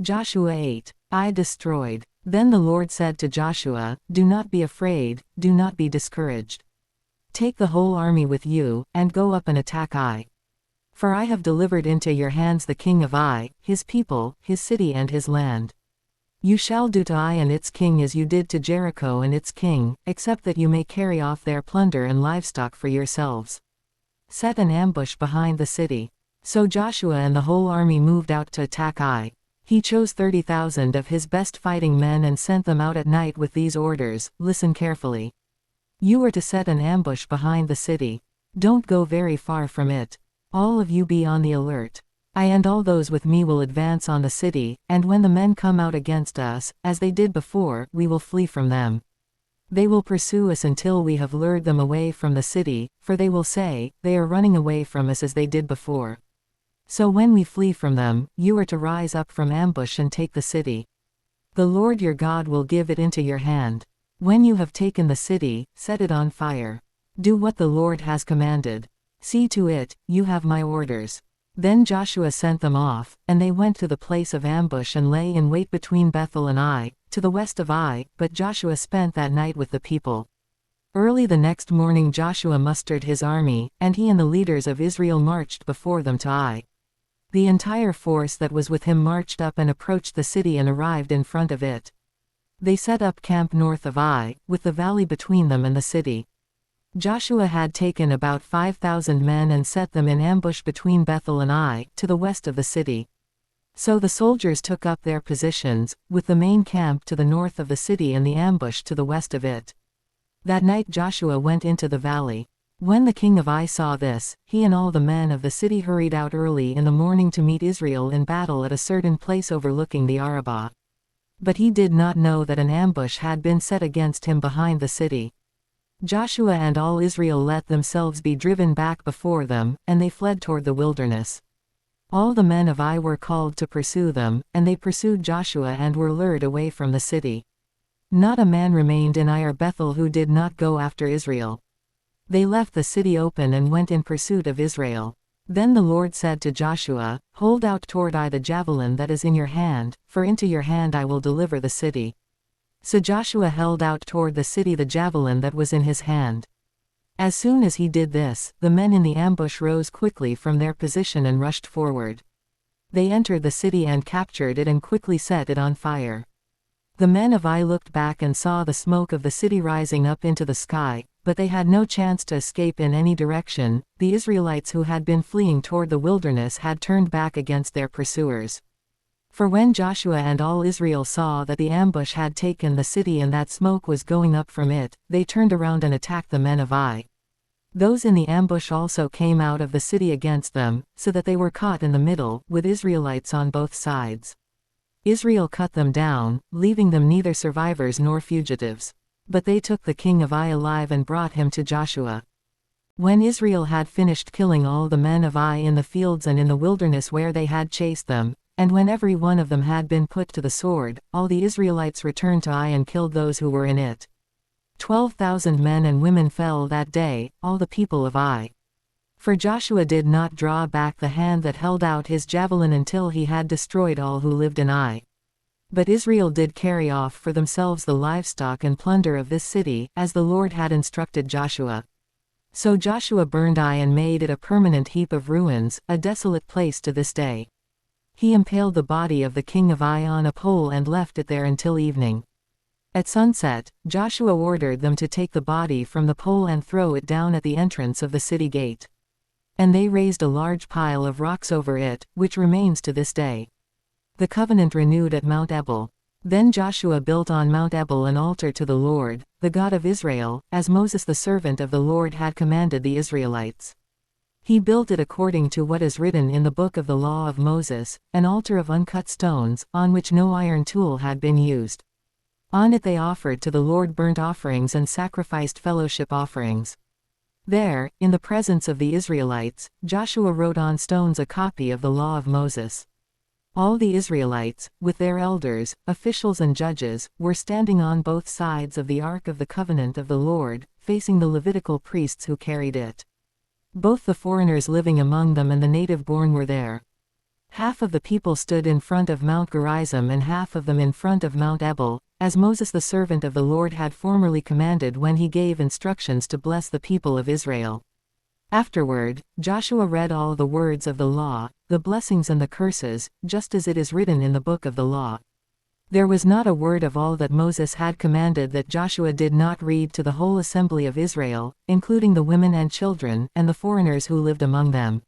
Joshua 8. Ai destroyed. Then the Lord said to Joshua, "Do not be afraid, do not be discouraged. Take the whole army with you, and go up and attack Ai. For I have delivered into your hands the king of Ai, his people, his city and his land. You shall do to Ai and its king as you did to Jericho and its king, except that you may carry off their plunder and livestock for yourselves. Set an ambush behind the city." So Joshua and the whole army moved out to attack Ai. He chose 30,000 of his best fighting men and sent them out at night with these orders. Listen carefully. You are to set an ambush behind the city. Don't go very far from it. All of you be on the alert. I and all those with me will advance on the city, and when the men come out against us, as they did before, we will flee from them. They will pursue us until we have lured them away from the city, for they will say, "They are running away from us as they did before." So when we flee from them, you are to rise up from ambush and take the city. The Lord your God will give it into your hand. When you have taken the city, set it on fire. Do what the Lord has commanded. See to it, you have my orders. Then Joshua sent them off, and they went to the place of ambush and lay in wait between Bethel and Ai, to the west of Ai, but Joshua spent that night with the people. Early the next morning Joshua mustered his army, and he and the leaders of Israel marched before them to Ai. The entire force that was with him marched up and approached the city and arrived in front of it. They set up camp north of Ai, with the valley between them and the city. Joshua had taken about 5,000 men and set them in ambush between Bethel and Ai, to the west of the city. So the soldiers took up their positions, with the main camp to the north of the city and the ambush to the west of it. That night Joshua went into the valley. When the king of Ai saw this, he and all the men of the city hurried out early in the morning to meet Israel in battle at a certain place overlooking the Arabah. But he did not know that an ambush had been set against him behind the city. Joshua and all Israel let themselves be driven back before them, and they fled toward the wilderness. All the men of Ai were called to pursue them, and they pursued Joshua and were lured away from the city. Not a man remained in Ai or Bethel who did not go after Israel. They left the city open and went in pursuit of Israel. Then the Lord said to Joshua, "Hold out toward Ai the javelin that is in your hand, for into your hand I will deliver the city." So Joshua held out toward the city the javelin that was in his hand. As soon as he did this, the men in the ambush rose quickly from their position and rushed forward. They entered the city and captured it and quickly set it on fire. The men of Ai looked back and saw the smoke of the city rising up into the sky, but they had no chance to escape in any direction. The Israelites who had been fleeing toward the wilderness had turned back against their pursuers. For when Joshua and all Israel saw that the ambush had taken the city and that smoke was going up from it, they turned around and attacked the men of Ai. Those in the ambush also came out of the city against them, so that they were caught in the middle, with Israelites on both sides. Israel cut them down, leaving them neither survivors nor fugitives. But they took the king of Ai alive and brought him to Joshua. When Israel had finished killing all the men of Ai in the fields and in the wilderness where they had chased them, and when every one of them had been put to the sword, all the Israelites returned to Ai and killed those who were in it. 12,000 men and women fell that day, all the people of Ai. For Joshua did not draw back the hand that held out his javelin until he had destroyed all who lived in Ai. But Israel did carry off for themselves the livestock and plunder of this city, as the Lord had instructed Joshua. So Joshua burned Ai and made it a permanent heap of ruins, a desolate place to this day. He impaled the body of the king of Ai on a pole and left it there until evening. At sunset, Joshua ordered them to take the body from the pole and throw it down at the entrance of the city gate. And they raised a large pile of rocks over it, which remains to this day. The covenant renewed at Mount Ebal. Then Joshua built on Mount Ebal an altar to the Lord, the God of Israel, as Moses the servant of the Lord had commanded the Israelites. He built it according to what is written in the book of the law of Moses, an altar of uncut stones, on which no iron tool had been used. On it they offered to the Lord burnt offerings and sacrificed fellowship offerings. There, in the presence of the Israelites, Joshua wrote on stones a copy of the law of Moses. All the Israelites, with their elders, officials and judges, were standing on both sides of the Ark of the Covenant of the Lord, facing the Levitical priests who carried it. Both the foreigners living among them and the native-born were there. Half of the people stood in front of Mount Gerizim and half of them in front of Mount Ebal, as Moses the servant of the Lord had formerly commanded when he gave instructions to bless the people of Israel. Afterward, Joshua read all the words of the law, the blessings and the curses, just as it is written in the book of the law. There was not a word of all that Moses had commanded that Joshua did not read to the whole assembly of Israel, including the women and children, and the foreigners who lived among them.